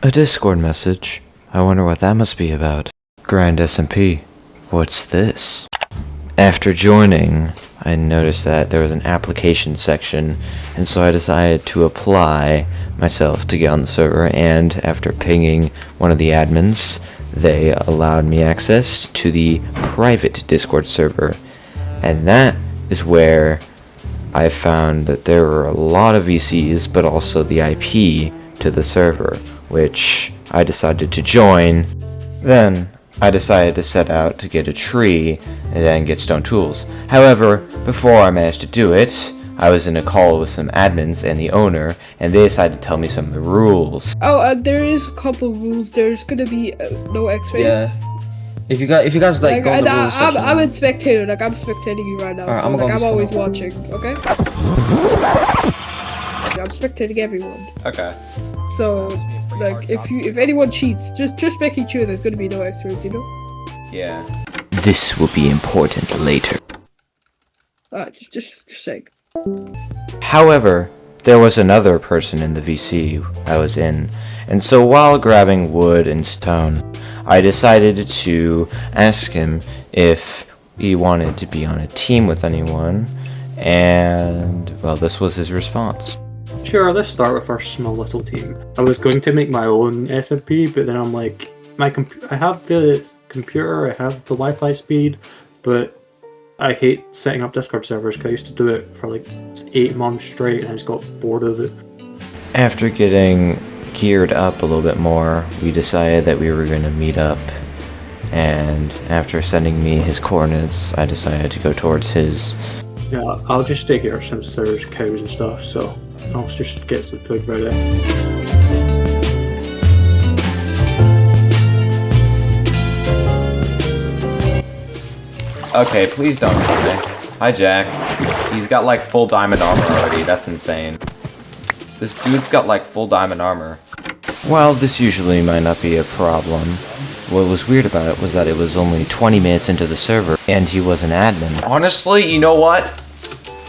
A Discord message? I wonder what that must be about. Grind SMP. What's this? After joining, I noticed that there was an application section, and so I decided to apply myself to get on the server, and after pinging one of the admins, they allowed me access to the private Discord server. And that is where I found that there were a lot of VCs, but also the IP to the server, which I decided to join. Then I decided to set out to get a tree and then get stone tools. However, before I managed to do it, I was in a call with some admins and the owner, and they decided to tell me some of the rules. Oh, there is a couple rules. There's gonna be no X-ray. Yeah. If you guys like go in the rules section. I'm in spectator. Like I'm spectating you right now. Alright, so I'm I'm always watching. Okay. I'm spectating everyone. Okay. So like if anyone cheats, just making sure there's gonna be no X-rays. You know. Yeah. This will be important later. Just saying. However, there was another person in the VC I was in, and so while grabbing wood and stone, I decided to ask him if he wanted to be on a team with anyone, and well, this was his response. Sure, let's start with our small little team. I was going to make my own SMP, but then I'm like, I have the computer, I have the Wi-Fi speed, but I hate setting up Discord servers because I used to do it for like 8 months straight and I just got bored of it. After getting geared up a little bit more, we decided that we were going to meet up, and after sending me his coordinates, I decided to go towards his. Yeah, I'll just stay here since there's cows and stuff, so I'll just get some food ready. Okay, please don't kill me. Hi, Jack. He's got like full diamond armor already. That's insane. This dude's got like full diamond armor. While this usually might not be a problem, what was weird about it was that it was only 20 minutes into the server and he was an admin. Honestly, you know what?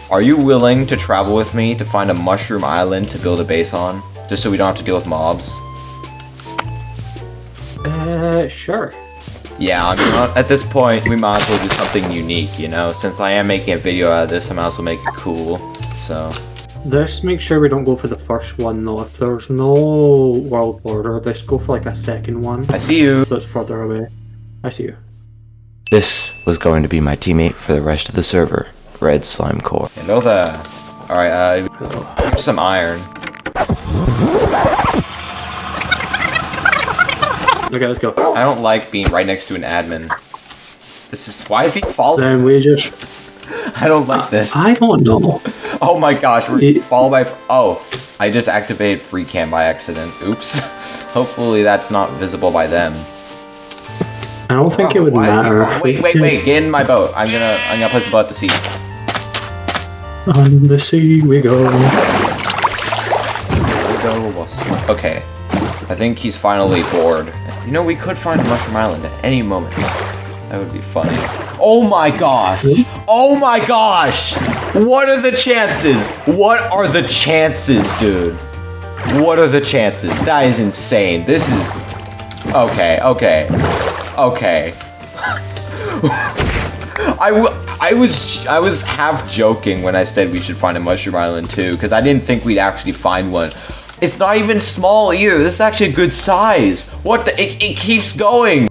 Are you willing to travel with me to find a mushroom island to build a base on? Just so we don't have to deal with mobs? Sure. Yeah, I mean, at this point, we might as well do something unique, you know? Since I am making a video out of this, I might as well make it cool, so. Let's make sure we don't go for the first one though. If there's no world border, let's go for like a second one. I see you. That's further away. I see you. This was going to be my teammate for the rest of the server, Red Slime Core. Hello there. Alright, here's some iron. Okay, let's go. I don't like being right next to an admin. This is, why is he following? Then we just... I don't like this. I don't know. Oh my gosh, we're followed by, oh, I just activated free cam by accident. Oops. Hopefully that's not visible by them. I don't think it would matter. Wait, get in my boat. I'm gonna place the boat at the sea. On the sea we go. Okay. I think he's finally bored. You know, we could find a mushroom island at any moment. That would be funny. Oh my gosh! Oh my gosh! What are the chances? What are the chances, dude? What are the chances? That is insane. This is... Okay. I was half joking when I said we should find a mushroom island too, because I didn't think we'd actually find one. It's not even small either. This is actually a good size. What the? It keeps going.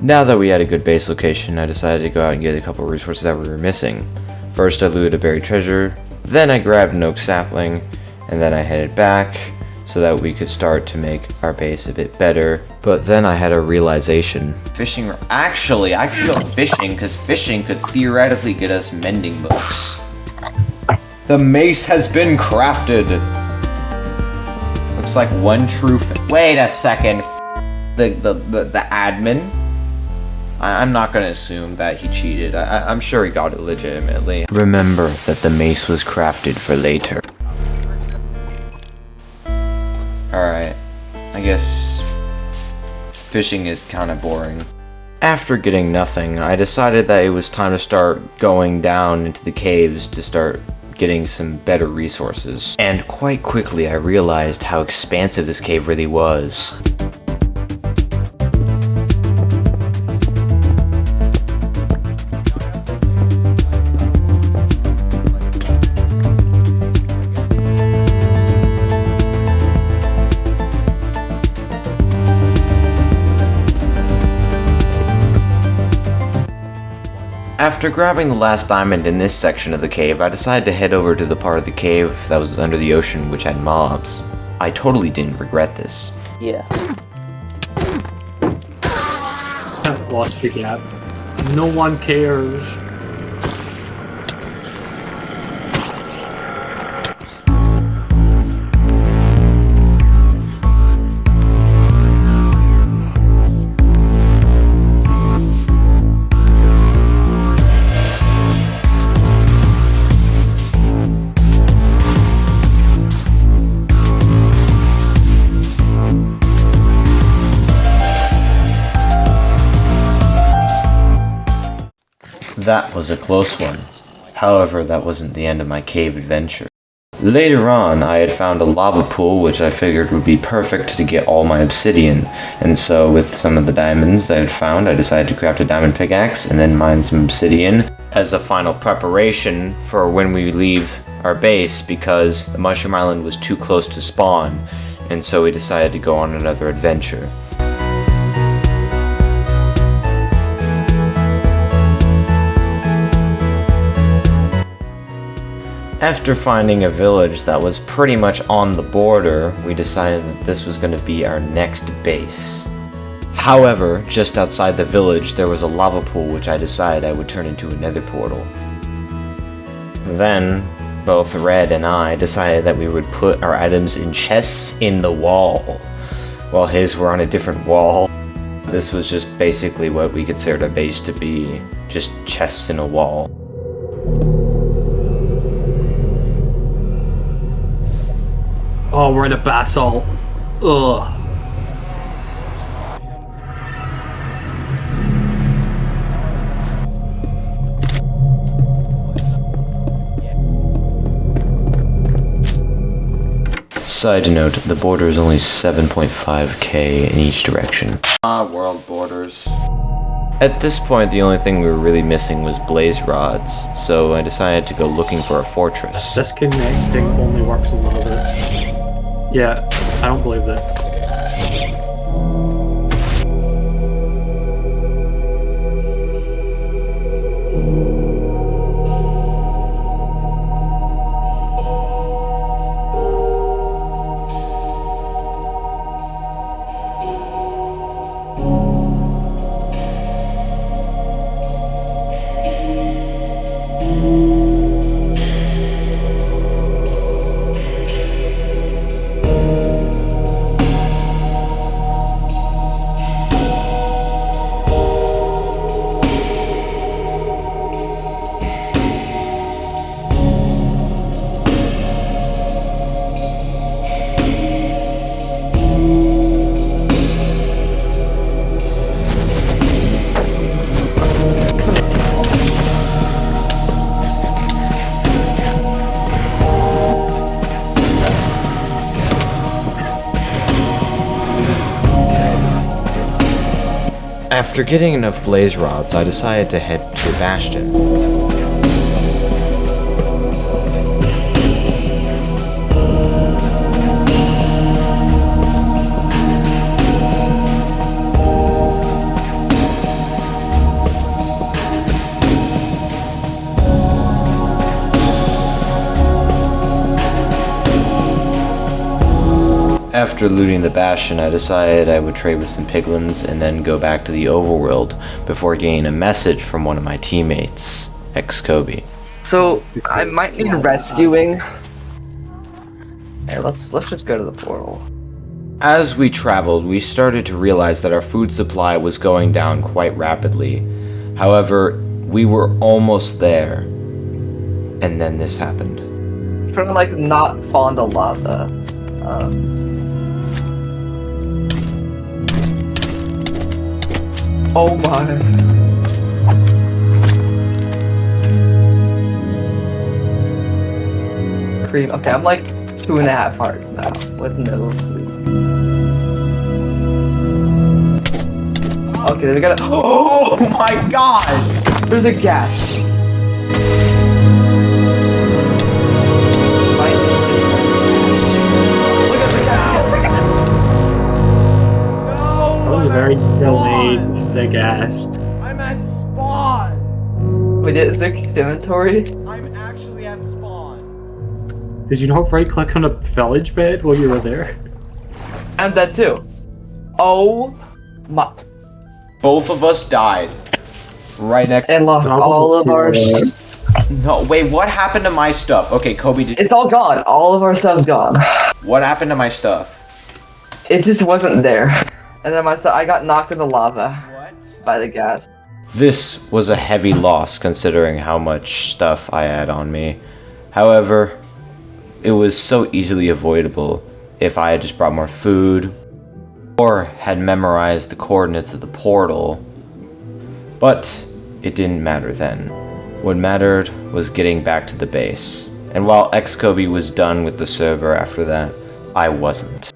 Now that we had a good base location, I decided to go out and get a couple of resources that we were missing. First, I looted a buried treasure. Then I grabbed an oak sapling, and then I headed back so that we could start to make our base a bit better. But then I had a realization. Fishing, actually, I could go fishing, because fishing could theoretically get us mending books. The mace has been crafted. Looks like one true wait a second. The admin? I'm not gonna assume that he cheated. I'm sure he got it legitimately. Remember that the mace was crafted for later. Alright. I guess fishing is kind of boring. After getting nothing, I decided that it was time to start going down into the caves to start getting some better resources. And quite quickly I realized how expansive this cave really was. After grabbing the last diamond in this section of the cave, I decided to head over to the part of the cave that was under the ocean which had mobs. I totally didn't regret this. Yeah. I've lost the gap. No one cares. That was a close one. However, that wasn't the end of my cave adventure. Later on, I had found a lava pool which I figured would be perfect to get all my obsidian, and so with some of the diamonds I had found, I decided to craft a diamond pickaxe and then mine some obsidian as a final preparation for when we leave our base, because the Mushroom Island was too close to spawn, and so we decided to go on another adventure. After finding a village that was pretty much on the border, we decided that this was going to be our next base. However, just outside the village there was a lava pool which I decided I would turn into a nether portal. Then, both Red and I decided that we would put our items in chests in the wall, while his were on a different wall. This was just basically what we considered a base to be, just chests in a wall. Oh, we're in a basalt. Ugh. Side note, the border is only 7.5k in each direction. World borders. At this point, the only thing we were really missing was blaze rods, so I decided to go looking for a fortress. Disconnecting only works a little bit. Yeah, I don't believe that. After getting enough blaze rods, I decided to head to a bastion. After looting the bastion, I decided I would trade with some piglins and then go back to the overworld before getting a message from one of my teammates, xCoby. So I might need rescuing. Hey, let's just go to the portal. As we traveled, we started to realize that our food supply was going down quite rapidly. However, we were almost there, and then this happened. I'm trying to like not fall into lava. Oh my. Cream. Okay, I'm like 2.5 hearts now with no food. Okay, then we gotta. Oh my gosh! There's a gas. That was a very delayed big ass. I'm at spawn! Wait, is there inventory? I'm actually at spawn. Did you not right click on a village bed while you were there? I'm dead too. Oh my. Both of us died. Right next. And lost all of our No, wait, what happened to my stuff? Okay, Kobe, It's all gone. All of our stuff's gone. what happened to my stuff? It just wasn't there. And then I got knocked in the lava What? by the gas. This was a heavy loss considering how much stuff I had on me. However, it was so easily avoidable if I had just brought more food or had memorized the coordinates of the portal. But it didn't matter then. What mattered was getting back to the base. And while xCoby was done with the server after that, I wasn't.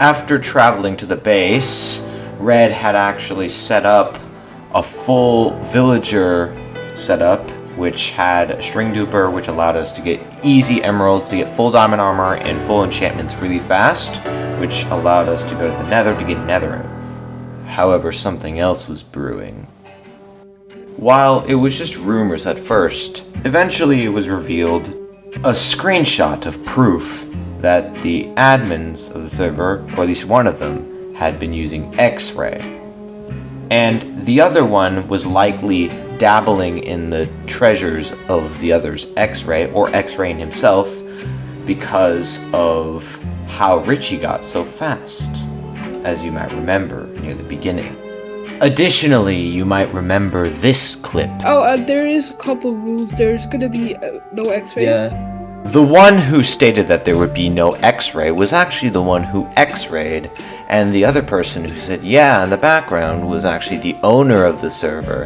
After traveling to the base, Red had actually set up a full villager setup, which had a string duper, which allowed us to get easy emeralds, to get full diamond armor and full enchantments really fast, which allowed us to go to the Nether to get netherite. However, something else was brewing. While it was just rumors at first, eventually it was revealed a screenshot of proof that the admins of the server, or at least one of them, had been using X-Ray. And the other one was likely dabbling in the treasures of the other's X-Ray, or X-Raying himself, because of how rich he got so fast, as you might remember near the beginning. Additionally, you might remember this clip. Oh, there is a couple rules. There's gonna be no X-ray. Yeah. The one who stated that there would be no X-ray was actually the one who X-rayed, and the other person who said yeah in the background was actually the owner of the server.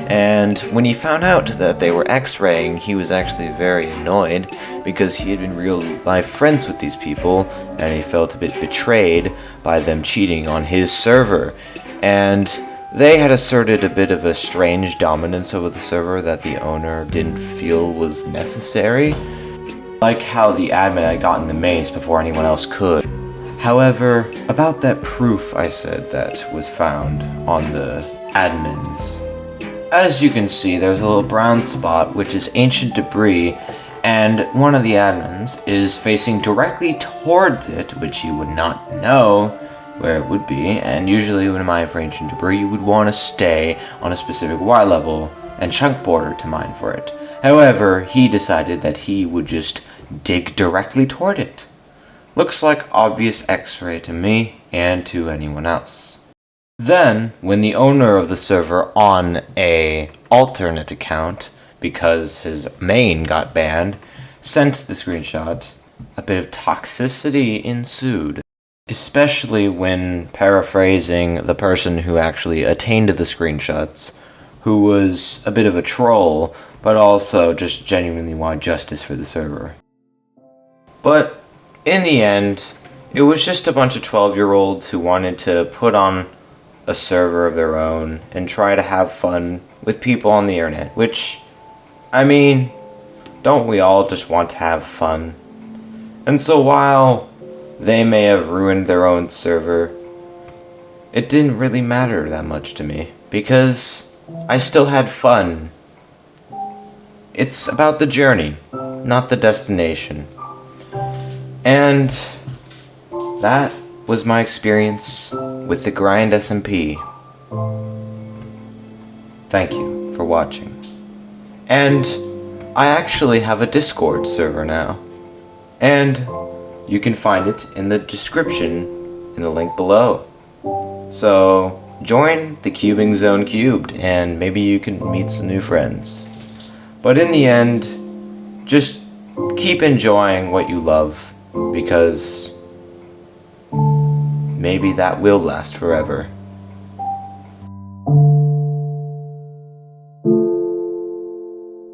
And when he found out that they were X-raying, he was actually very annoyed because he had been real life friends with these people, and he felt a bit betrayed by them cheating on his server. And they had asserted a bit of a strange dominance over the server that the owner didn't feel was necessary. Like how the admin had gotten the maze before anyone else could. However, about that proof I said that was found on the admins. As you can see, there's a little brown spot which is ancient debris, and one of the admins is facing directly towards it, which you would not know where it would be, and usually when mining for ancient debris you would want to stay on a specific Y level and chunk border to mine for it. However, he decided that he would just dig directly toward it. Looks like obvious X-ray to me and to anyone else. Then, when the owner of the server on a alternate account, because his main got banned, sent the screenshot, a bit of toxicity ensued. Especially when paraphrasing the person who actually attained the screenshots, who was a bit of a troll, but also just genuinely wanted justice for the server. But in the end, it was just a bunch of 12-year-olds who wanted to put on a server of their own and try to have fun with people on the internet, which, I mean, don't we all just want to have fun? And so while they may have ruined their own server, it didn't really matter that much to me, because I still had fun. It's about the journey, not the destination. And that was my experience with the Grind SMP. Thank you for watching. And I actually have a Discord server now. And you can find it in the description in the link below. So join the Cubing Zone Cubed, and maybe you can meet some new friends. But in the end, just keep enjoying what you love, because maybe that will last forever.